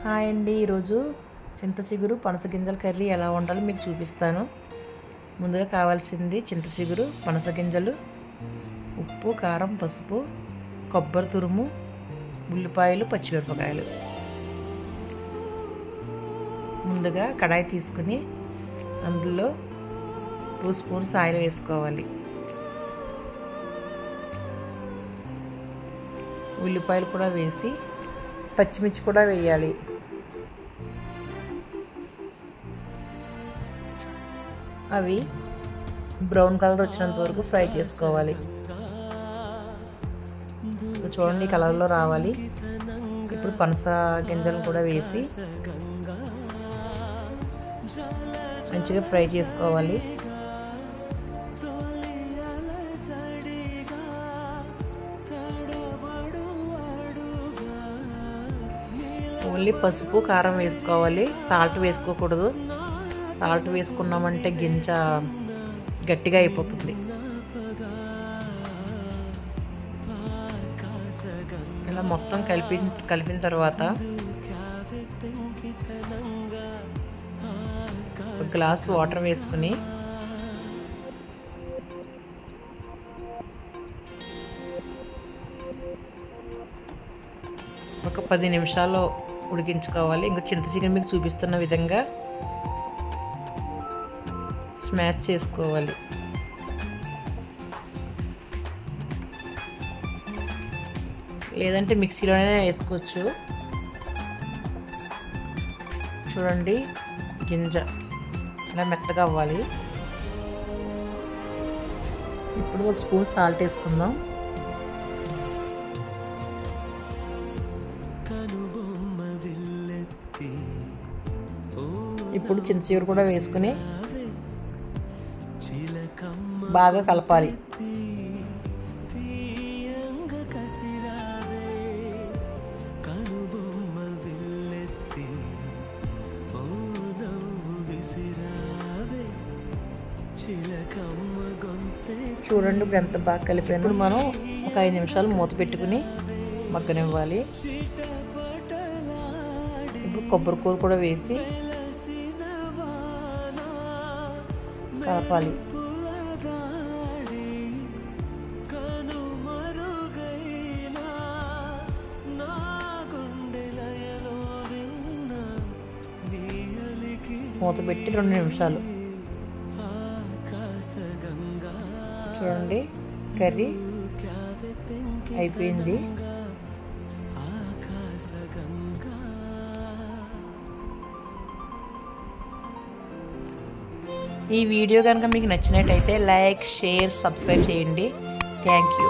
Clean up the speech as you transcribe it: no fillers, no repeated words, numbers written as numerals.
Hi అండి, ఈరోజు చింత చిగురు పనస గింజల కర్రీ ఎలా వండాలో మీకు చూపిస్తాను. ముందుగా కావాల్సింది చింత చిగురు, పనస గింజలు, ఉప్పు, కారం, పసుపు, కొబ్బరి తురుము, ఉల్లిపాయలు, పచ్చిమిరపకాయలు. ముందుగా కడాయి తీసుకుని అందులో 2 స్పూన్స్ ఆయిల్ వేసుకోవాలి. ఉల్లిపాయలు కూడా వేసి పచ్చిమిర్చి కూడా వేయాలి. అవి బ్రౌన్ కలర్ వచ్చినంత వరకు ఫ్రై చేసుకోవాలి. చూడండి, కలర్లో రావాలి. ఇప్పుడు పనస గింజలు కూడా వేసి మంచిగా ఫ్రై చేసుకోవాలి. ఓన్లీ పసుపు, కారం వేసుకోవాలి. సాల్ట్ వేసుకోకూడదు. సాల్ట్ వేసుకున్నామంటే గింజ గట్టిగా అయిపోతుంది. ఇలా మొత్తం కలిపిన తర్వాత ఒక గ్లాస్ వాటర్ వేసుకుని ఒక 10 నిమిషాలు ఉడికించుకోవాలి. ఇంకా చింత చికెన్ మీకు చూపిస్తున్న విధంగా స్మాష్ చేసుకోవాలి. లేదంటే మిక్సీలోనే వేసుకోవచ్చు. చూడండి, గింజ ఇలా మెత్తగా అవ్వాలి. ఇప్పుడు 1 స్పూన్ సాల్ట్ వేసుకుందాం. ఇప్పుడు చింతచిగురు కూడా వేసుకుని బాగా కలపాలి. చూడండి, ఇప్పుడు ఎంత బాగా కలిపాను. ఇప్పుడు మనం ఒక 5 నిమిషాలు మూత పెట్టుకుని మగ్గనివ్వాలి. ఇప్పుడు కొబ్బరి కూర కూడా వేసి కలపాలి. మూత పెట్టి 2 నిమిషాలు. చూడండి, కర్రీ అయిపోయింది. ఈ వీడియో కనుక మీకు నచ్చినట్టయితే లైక్, షేర్, సబ్స్క్రైబ్ చేయండి. Thank you.